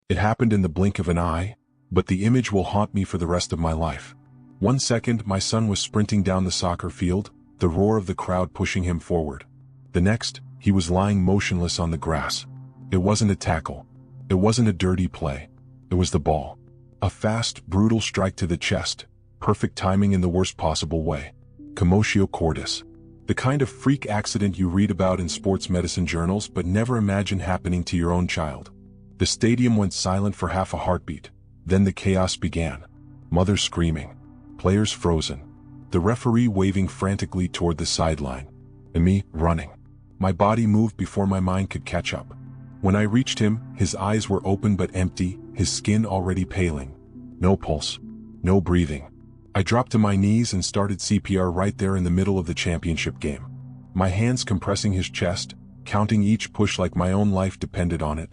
It happened in the blink of an eye, but the image will haunt me for the rest of my life. 1 second, my son was sprinting down the soccer field, the roar of the crowd pushing him forward. The next, he was lying motionless on the grass. It wasn't a tackle. It wasn't a dirty play. It was the ball. A fast, brutal strike to the chest. Perfect timing in the worst possible way. Commotio cordis. The kind of freak accident you read about in sports medicine journals but never imagine happening to your own child. The stadium went silent for half a heartbeat. Then the chaos began. Mothers screaming. Players frozen. The referee waving frantically toward the sideline. And me, running. My body moved before my mind could catch up. When I reached him, his eyes were open but empty, his skin already paling. No pulse. No breathing. I dropped to my knees and started CPR right there in the middle of the championship game. My hands compressing his chest, counting each push like my own life depended on it.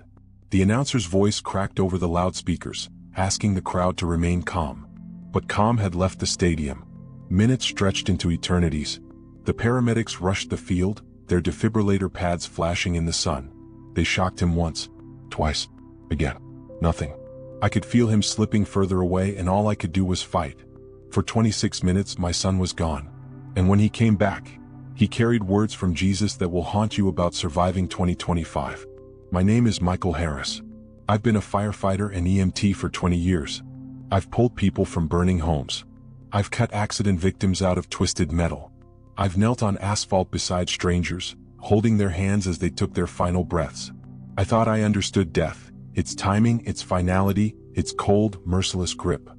The announcer's voice cracked over the loudspeakers, asking the crowd to remain calm. But calm had left the stadium. Minutes stretched into eternities. The paramedics rushed the field, their defibrillator pads flashing in the sun. They shocked him once, twice, again. Nothing. I could feel him slipping further away and all I could do was fight. For 26 minutes my son was gone. And when he came back, he carried words from Jesus that will haunt you about surviving 2025. My name is Michael Harris. I've been a firefighter and EMT for 20 years. I've pulled people from burning homes. I've cut accident victims out of twisted metal. I've knelt on asphalt beside strangers, holding their hands as they took their final breaths. I thought I understood death, its timing, its finality, its cold, merciless grip.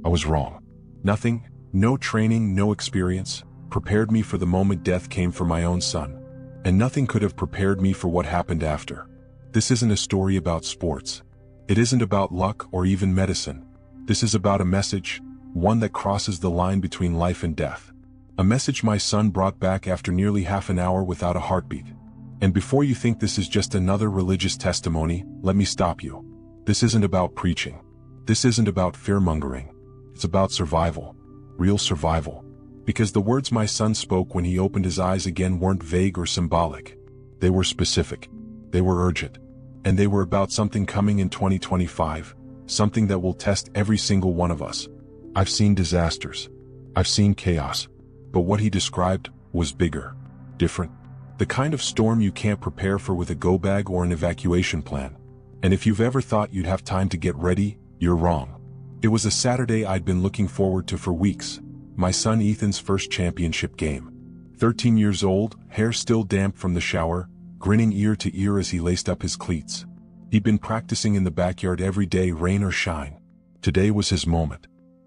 I was wrong. Nothing, no training, no experience, prepared me for the moment death came for my own son. And nothing could have prepared me for what happened after. This isn't a story about sports. It isn't about luck or even medicine. This is about a message, one that crosses the line between life and death. A message my son brought back after nearly half an hour without a heartbeat. And before you think this is just another religious testimony, let me stop you. This isn't about preaching. This isn't about fear-mongering. It's about survival. Real survival. Because the words my son spoke when he opened his eyes again weren't vague or symbolic. They were specific. They were urgent. And they were about something coming in 2025, something that will test every single one of us. I've seen disasters. I've seen chaos. But what he described was bigger, different. The kind of storm you can't prepare for with a go bag or an evacuation plan. And if you've ever thought you'd have time to get ready, you're wrong. It was a Saturday I'd been looking forward to for weeks. My son Ethan's first championship game. 13 years old, hair still damp from the shower, grinning ear to ear as he laced up his cleats. He'd been practicing in the backyard every day, rain or shine. Today was his moment.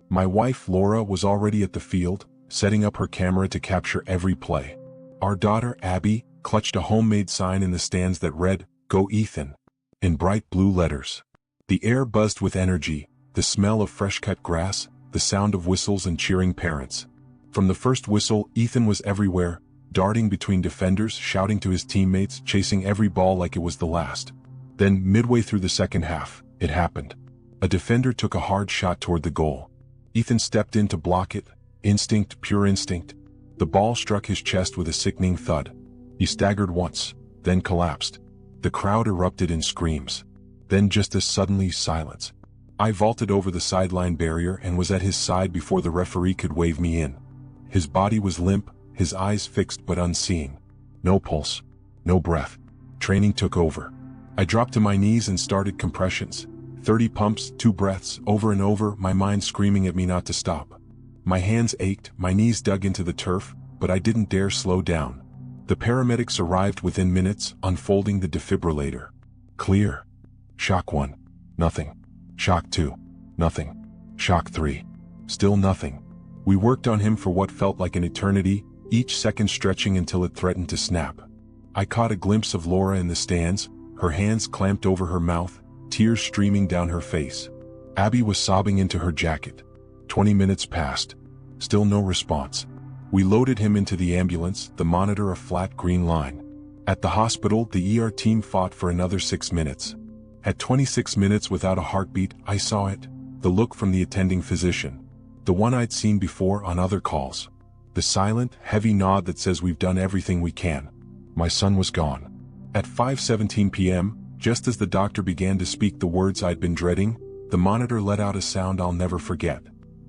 My wife Laura was already at the field, setting up her camera to capture every play. Our daughter Abby clutched a homemade sign in the stands that read, "Go Ethan," in bright blue letters. The air buzzed with energy, the smell of fresh-cut grass, the sound of whistles and cheering parents. From the first whistle, Ethan was everywhere, darting between defenders, shouting to his teammates, chasing every ball like it was the last. Then, midway through the second half, it happened. A defender took a hard shot toward the goal. Ethan stepped in to block it. Instinct, pure instinct. The ball struck his chest with a sickening thud. He staggered once, then collapsed. The crowd erupted in screams. Then just as suddenly, silence. I vaulted over the sideline barrier and was at his side before the referee could wave me in. His body was limp, his eyes fixed but unseeing. No pulse. No breath. Training took over. I dropped to my knees and started compressions. 30 pumps, 2 breaths, over and over, my mind screaming at me not to stop. My hands ached, my knees dug into the turf, but I didn't dare slow down. The paramedics arrived within minutes, unfolding the defibrillator. Clear. Shock 1. Nothing. Shock 2. Nothing. Shock 3. Still nothing. We worked on him for what felt like an eternity, each second stretching until it threatened to snap. I caught a glimpse of Laura in the stands, her hands clamped over her mouth, tears streaming down her face. Abby was sobbing into her jacket. 20 minutes passed. Still no response. We loaded him into the ambulance, the monitor a flat green line. At the hospital, the ER team fought for another 6 minutes. At 26 minutes without a heartbeat, I saw it. The look from the attending physician. The one I'd seen before on other calls. The silent, heavy nod that says we've done everything we can. My son was gone. At 5:17 p.m., Just as the doctor began to speak the words I'd been dreading, the monitor let out a sound I'll never forget.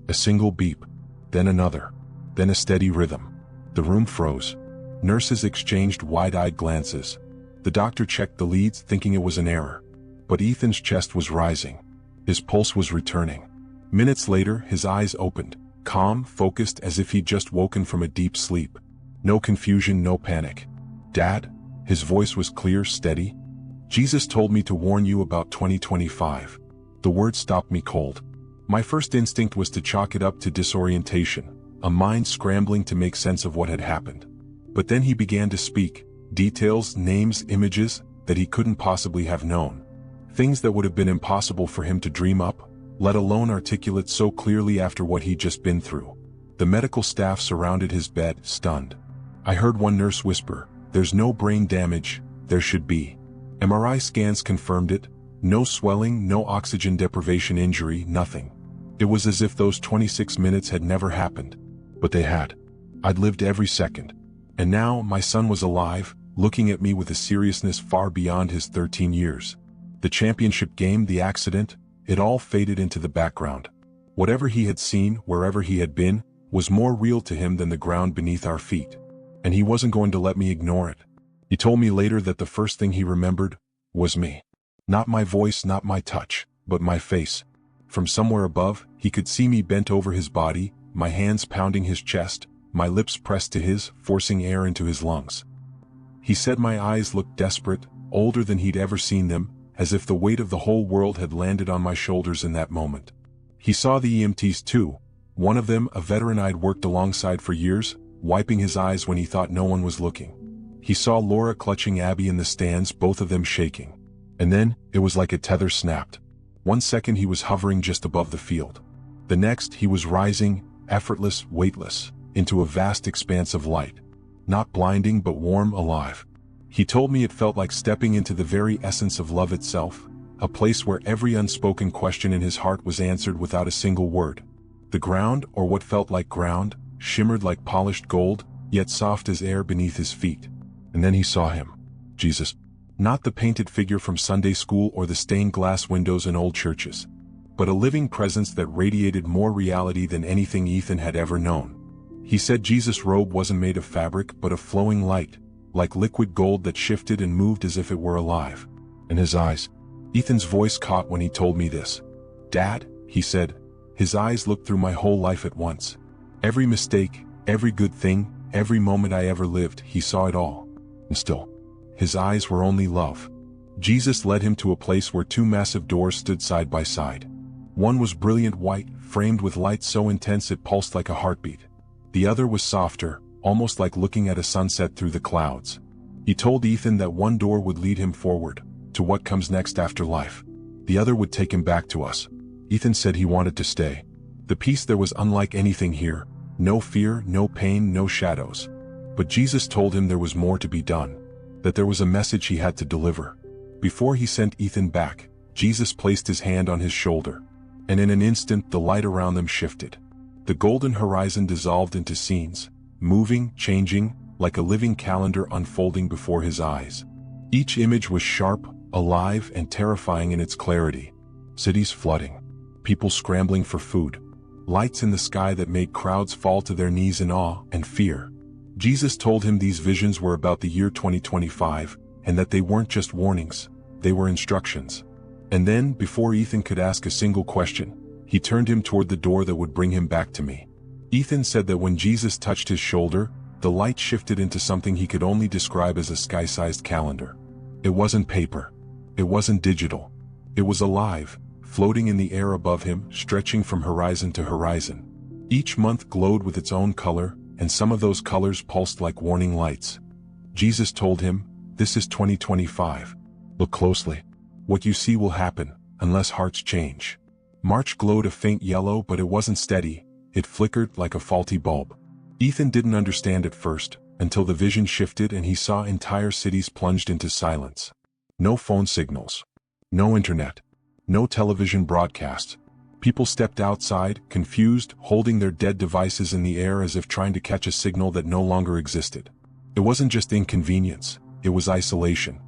A single beep, then another, then a steady rhythm. The room froze. Nurses exchanged wide-eyed glances. The doctor checked the leads, thinking it was an error. But Ethan's chest was rising. His pulse was returning. Minutes later, his eyes opened, calm, focused, as if he'd just woken from a deep sleep. No confusion, no panic. "Dad?" His voice was clear, steady. "Jesus told me to warn you about 2025. The word stopped me cold. My first instinct was to chalk it up to disorientation, a mind scrambling to make sense of what had happened. But then he began to speak, details, names, images that he couldn't possibly have known. Things that would have been impossible for him to dream up, let alone articulate so clearly after what he'd just been through. The medical staff surrounded his bed, stunned. I heard one nurse whisper, "There's no brain damage, there should be." MRI scans confirmed it. No swelling, no oxygen deprivation injury, nothing. It was as if those 26 minutes had never happened. But they had. I'd lived every second. And now, my son was alive, looking at me with a seriousness far beyond his 13 years. The championship game, the accident, it all faded into the background. Whatever he had seen, wherever he had been, was more real to him than the ground beneath our feet. And he wasn't going to let me ignore it. He told me later that the first thing he remembered was me. Not my voice, not my touch, but my face. From somewhere above, he could see me bent over his body, my hands pounding his chest, my lips pressed to his, forcing air into his lungs. He said my eyes looked desperate, older than he'd ever seen them, as if the weight of the whole world had landed on my shoulders in that moment. He saw the EMTs too, one of them a veteran I'd worked alongside for years, wiping his eyes when he thought no one was looking. He saw Laura clutching Abby in the stands, both of them shaking. And then, it was like a tether snapped. One second he was hovering just above the field. The next, he was rising, effortless, weightless, into a vast expanse of light. Not blinding but warm, alive. He told me it felt like stepping into the very essence of love itself, a place where every unspoken question in his heart was answered without a single word. The ground, or what felt like ground, shimmered like polished gold, yet soft as air beneath his feet. And then he saw him. Jesus. Not the painted figure from Sunday school or the stained glass windows in old churches, but a living presence that radiated more reality than anything Ethan had ever known. He said Jesus' robe wasn't made of fabric but of flowing light, like liquid gold that shifted and moved as if it were alive. And his eyes. Ethan's voice caught when he told me this. "Dad," he said. His eyes looked through my whole life at once. Every mistake, every good thing, every moment I ever lived, he saw it all. And still, his eyes were only love. Jesus led him to a place where two massive doors stood side by side. One was brilliant white, framed with light so intense it pulsed like a heartbeat. The other was softer, almost like looking at a sunset through the clouds. He told Ethan that one door would lead him forward, to what comes next after life. The other would take him back to us. Ethan said he wanted to stay. The peace there was unlike anything here. No fear, no pain, no shadows. But Jesus told him there was more to be done. That there was a message he had to deliver. Before he sent Ethan back, Jesus placed his hand on his shoulder. And in an instant the light around them shifted. The golden horizon dissolved into scenes, moving, changing, like a living calendar unfolding before his eyes. Each image was sharp, alive, and terrifying in its clarity. Cities flooding. People scrambling for food. Lights in the sky that made crowds fall to their knees in awe and fear. Jesus told him these visions were about the year 2025, and that they weren't just warnings, they were instructions. And then, before Ethan could ask a single question, he turned him toward the door that would bring him back to me. Ethan said that when Jesus touched his shoulder, the light shifted into something he could only describe as a sky-sized calendar. It wasn't paper. It wasn't digital. It was alive, floating in the air above him, stretching from horizon to horizon. Each month glowed with its own color, and some of those colors pulsed like warning lights. Jesus told him, "This is 2025. Look closely. What you see will happen, unless hearts change." March glowed a faint yellow, but it wasn't steady. It flickered like a faulty bulb. Ethan didn't understand at first, until the vision shifted and he saw entire cities plunged into silence. No phone signals. No internet. No television broadcasts. People stepped outside, confused, holding their dead devices in the air as if trying to catch a signal that no longer existed. It wasn't just inconvenience, it was isolation.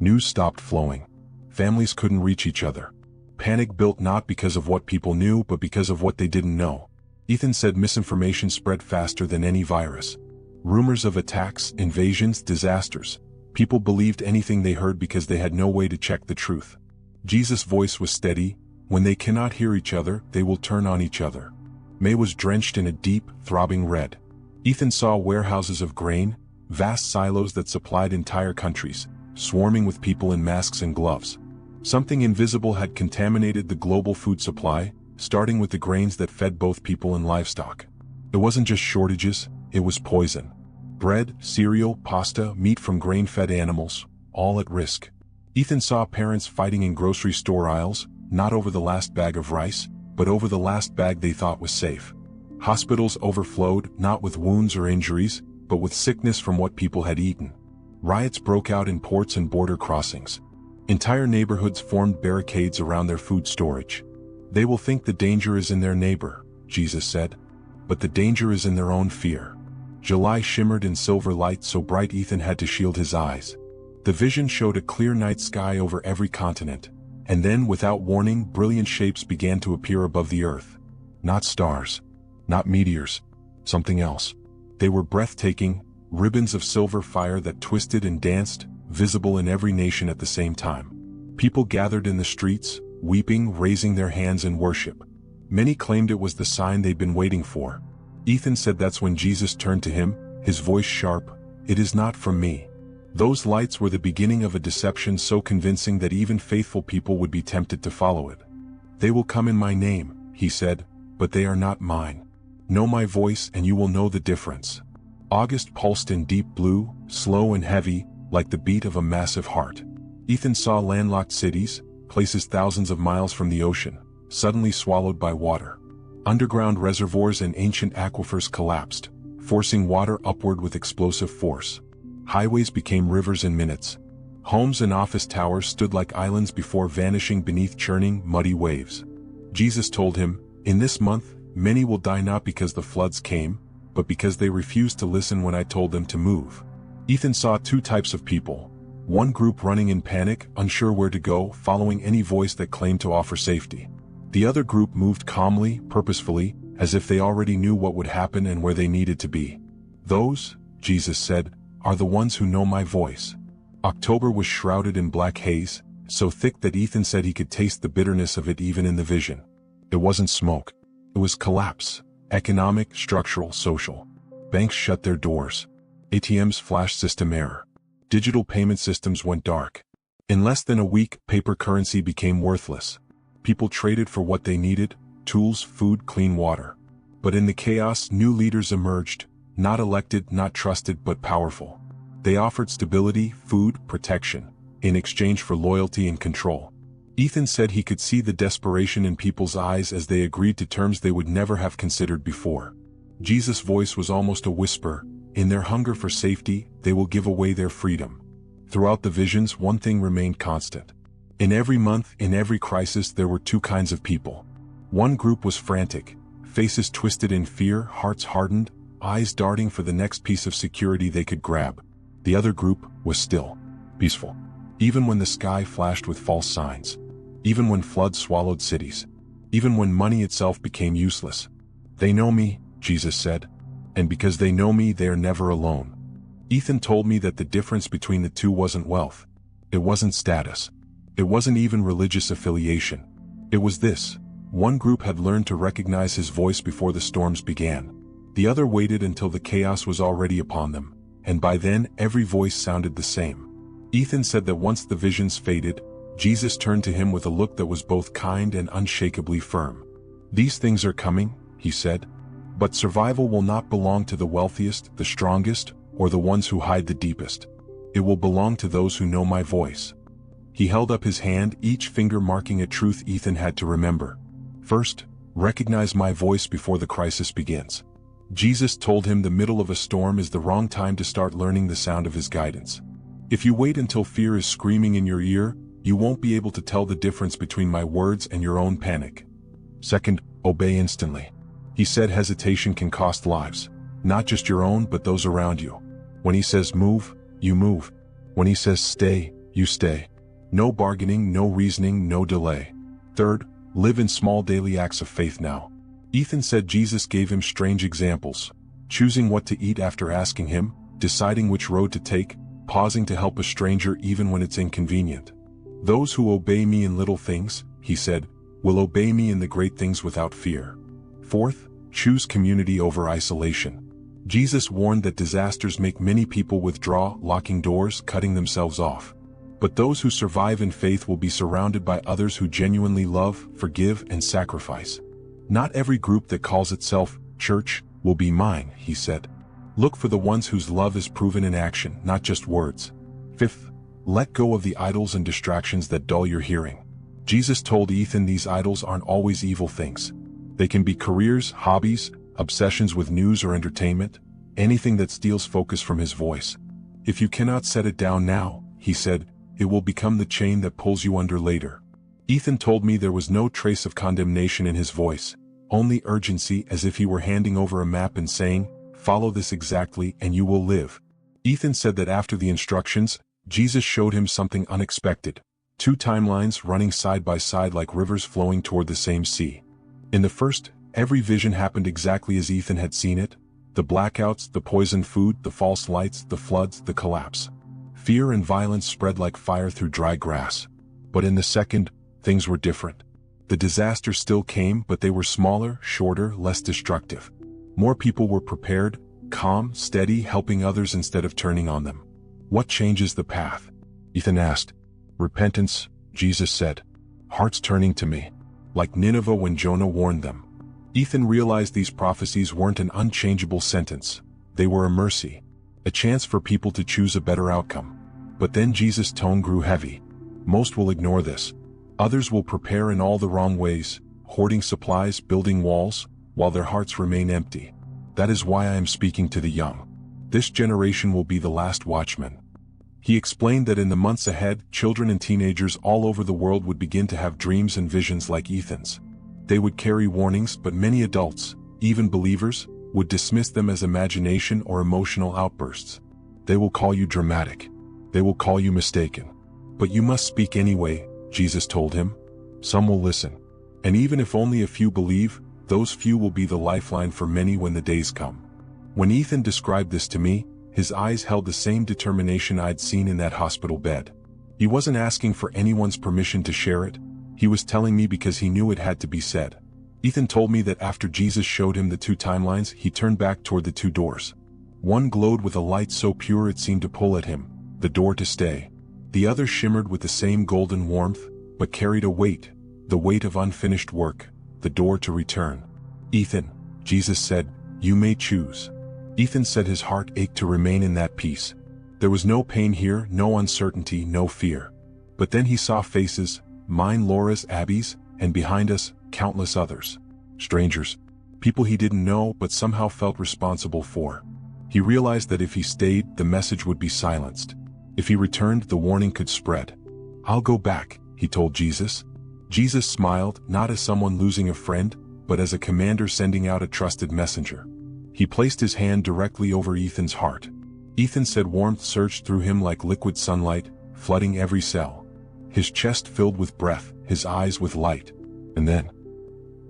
News stopped flowing. Families couldn't reach each other. Panic built not because of what people knew but because of what they didn't know. Ethan said misinformation spread faster than any virus. Rumors of attacks, invasions, disasters. People believed anything they heard because they had no way to check the truth. Jesus' voice was steady. When they cannot hear each other, they will turn on each other. May was drenched in a deep, throbbing red. Ethan saw warehouses of grain, vast silos that supplied entire countries, swarming with people in masks and gloves. Something invisible had contaminated the global food supply, starting with the grains that fed both people and livestock. It wasn't just shortages, it was poison. Bread, cereal, pasta, meat from grain-fed animals, all at risk. Ethan saw parents fighting in grocery store aisles, not over the last bag of rice, but over the last bag they thought was safe. Hospitals overflowed, not with wounds or injuries, but with sickness from what people had eaten. Riots broke out in ports and border crossings. Entire neighborhoods formed barricades around their food storage. They will think the danger is in their neighbor, Jesus said, but the danger is in their own fear. July shimmered in silver light so bright Ethan had to shield his eyes. The vision showed a clear night sky over every continent, and then, without warning, brilliant shapes began to appear above the earth. Not stars, not meteors, something else. They were breathtaking, ribbons of silver fire that twisted and danced, visible in every nation at the same time. People gathered in the streets, weeping, raising their hands in worship. Many claimed it was the sign they'd been waiting for. Ethan said that's when Jesus turned to him, his voice sharp, "It is not from me." Those lights were the beginning of a deception so convincing that even faithful people would be tempted to follow it. "They will come in my name," he said, "but they are not mine. Know my voice and you will know the difference." August pulsed in deep blue, slow and heavy, like the beat of a massive heart. Ethan saw landlocked cities, places thousands of miles from the ocean, suddenly swallowed by water. Underground reservoirs and ancient aquifers collapsed, forcing water upward with explosive force. Highways became rivers in minutes. Homes and office towers stood like islands before vanishing beneath churning, muddy waves. Jesus told him, "In this month, many will die not because the floods came, but because they refused to listen when I told them to move." Ethan saw two types of people. One group running in panic, unsure where to go, following any voice that claimed to offer safety. The other group moved calmly, purposefully, as if they already knew what would happen and where they needed to be. "Those," Jesus said, "are the ones who know my voice." October was shrouded in black haze, so thick that Ethan said he could taste the bitterness of it even in the vision. It wasn't smoke. It was collapse. Economic, structural, social. Banks shut their doors. ATMs flashed system error. Digital payment systems went dark. In less than a week, paper currency became worthless. People traded for what they needed: tools, food, clean water. But in the chaos, new leaders emerged, not elected, not trusted, but powerful. They offered stability, food, protection, in exchange for loyalty and control. Ethan said he could see the desperation in people's eyes as they agreed to terms they would never have considered before. Jesus' voice was almost a whisper: in their hunger for safety, they will give away their freedom. Throughout the visions, one thing remained constant. In every month, in every crisis, there were two kinds of people. One group was frantic, faces twisted in fear, hearts hardened, eyes darting for the next piece of security they could grab. The other group was still, peaceful. Even when the sky flashed with false signs. Even when floods swallowed cities. Even when money itself became useless. "They know me," Jesus said. "And because they know me, they are never alone." Ethan told me that the difference between the two wasn't wealth. It wasn't status. It wasn't even religious affiliation. It was this: one group had learned to recognize his voice before the storms began. The other waited until the chaos was already upon them, and by then every voice sounded the same. Ethan said that once the visions faded, Jesus turned to him with a look that was both kind and unshakably firm. "These things are coming," he said, "but survival will not belong to the wealthiest, the strongest, or the ones who hide the deepest. It will belong to those who know my voice." He held up his hand, each finger marking a truth Ethan had to remember. First, recognize my voice before the crisis begins. Jesus told him the middle of a storm is the wrong time to start learning the sound of his guidance. If you wait until fear is screaming in your ear, you won't be able to tell the difference between my words and your own panic. Second, obey instantly. He said hesitation can cost lives, not just your own but those around you. When he says move, you move. When he says stay, you stay. No bargaining, no reasoning, no delay. Third, live in small daily acts of faith now. Ethan said Jesus gave him strange examples. Choosing what to eat after asking him, deciding which road to take, pausing to help a stranger even when it's inconvenient. Those who obey me in little things, he said, will obey me in the great things without fear. Fourth, choose community over isolation. Jesus warned that disasters make many people withdraw, locking doors, cutting themselves off. But those who survive in faith will be surrounded by others who genuinely love, forgive, and sacrifice. Not every group that calls itself church will be mine, he said. Look for the ones whose love is proven in action, not just words. Fifth, let go of the idols and distractions that dull your hearing. Jesus told Ethan these idols aren't always evil things. They can be careers, hobbies, obsessions with news or entertainment, anything that steals focus from his voice. If you cannot set it down now, he said, it will become the chain that pulls you under later. Ethan told me there was no trace of condemnation in his voice, only urgency, as if he were handing over a map and saying, follow this exactly and you will live. Ethan said that after the instructions, Jesus showed him something unexpected. 2 timelines running side by side like rivers flowing toward the same sea. In the first, every vision happened exactly as Ethan had seen it. The blackouts, the poisoned food, the false lights, the floods, the collapse. Fear and violence spread like fire through dry grass. But in the second, things were different. The disasters still came, but they were smaller, shorter, less destructive. More people were prepared, calm, steady, helping others instead of turning on them. What changes the path? Ethan asked. Repentance, Jesus said. Hearts turning to me. Like Nineveh when Jonah warned them. Ethan realized these prophecies weren't an unchangeable sentence. They were a mercy. A chance for people to choose a better outcome. But then Jesus' tone grew heavy. Most will ignore this. Others will prepare in all the wrong ways, hoarding supplies, building walls, while their hearts remain empty. That is why I am speaking to the young. This generation will be the last watchman. He explained that in the months ahead, children and teenagers all over the world would begin to have dreams and visions like Ethan's. They would carry warnings, but many adults, even believers, would dismiss them as imagination or emotional outbursts. They will call you dramatic. They will call you mistaken. But you must speak anyway, Jesus told him. Some will listen. And even if only a few believe, those few will be the lifeline for many when the days come. When Ethan described this to me, his eyes held the same determination I'd seen in that hospital bed. He wasn't asking for anyone's permission to share it. He was telling me because he knew it had to be said. Ethan told me that after Jesus showed him the 2 timelines, he turned back toward the 2 doors. One glowed with a light so pure it seemed to pull at him, the door to stay. The other shimmered with the same golden warmth, but carried a weight, the weight of unfinished work, the door to return. Ethan, Jesus said, you may choose. Ethan said his heart ached to remain in that peace. There was no pain here, no uncertainty, no fear. But then he saw faces, mine, Laura's, Abby's, and behind us, countless others. Strangers. People he didn't know but somehow felt responsible for. He realized that if he stayed, the message would be silenced. If he returned, the warning could spread. I'll go back, he told Jesus. Jesus smiled, not as someone losing a friend, but as a commander sending out a trusted messenger. He placed his hand directly over Ethan's heart. Ethan said warmth surged through him like liquid sunlight, flooding every cell. His chest filled with breath, his eyes with light. And then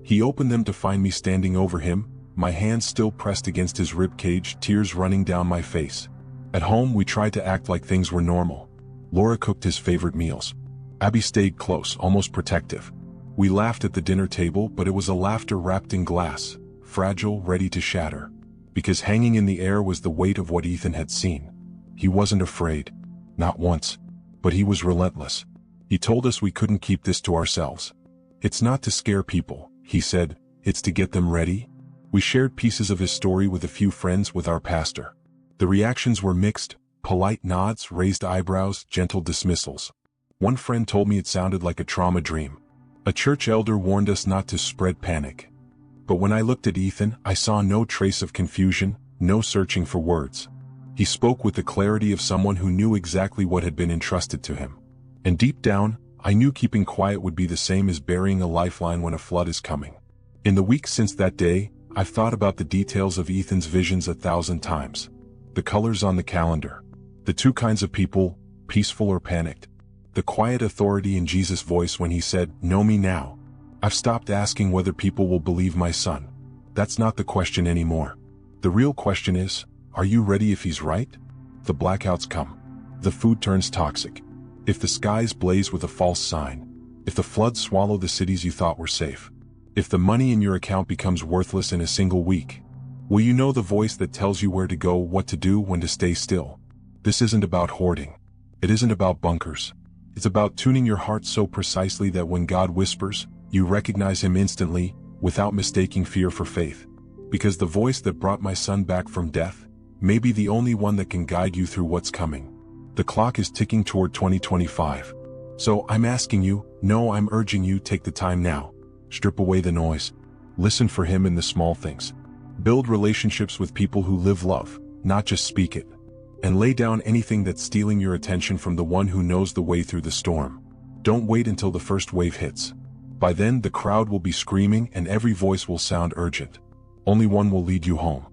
he opened them to find me standing over him, my hands still pressed against his rib cage, tears running down my face. At home we tried to act like things were normal. Laura cooked his favorite meals. Abby stayed close, almost protective. We laughed at the dinner table, but it was a laughter wrapped in glass, fragile, ready to shatter. Because hanging in the air was the weight of what Ethan had seen. He wasn't afraid. Not once. But he was relentless. He told us we couldn't keep this to ourselves. It's not to scare people, he said, it's to get them ready. We shared pieces of his story with a few friends, with our pastor. The reactions were mixed, polite nods, raised eyebrows, gentle dismissals. One friend told me it sounded like a trauma dream. A church elder warned us not to spread panic. But when I looked at Ethan, I saw no trace of confusion, no searching for words. He spoke with the clarity of someone who knew exactly what had been entrusted to him. And deep down, I knew keeping quiet would be the same as burying a lifeline when a flood is coming. In the weeks since that day, I've thought about the details of Ethan's visions 1,000 times. The colors on the calendar. The 2 kinds of people, peaceful or panicked. The quiet authority in Jesus' voice when he said, "Know me now." I've stopped asking whether people will believe my son. That's not the question anymore. The real question is, are you ready if he's right? The blackouts come. The food turns toxic. If the skies blaze with a false sign. If the floods swallow the cities you thought were safe. If the money in your account becomes worthless in a single week. Will you know the voice that tells you where to go, what to do, when to stay still? This isn't about hoarding. It isn't about bunkers. It's about tuning your heart so precisely that when God whispers, you recognize him instantly, without mistaking fear for faith. Because the voice that brought my son back from death may be the only one that can guide you through what's coming. The clock is ticking toward 2025. So I'm asking you, no, I'm urging you, take the time now. Strip away the noise. Listen for him in the small things. Build relationships with people who live love, not just speak it. And lay down anything that's stealing your attention from the one who knows the way through the storm. Don't wait until the first wave hits. By then, the crowd will be screaming and every voice will sound urgent. Only one will lead you home.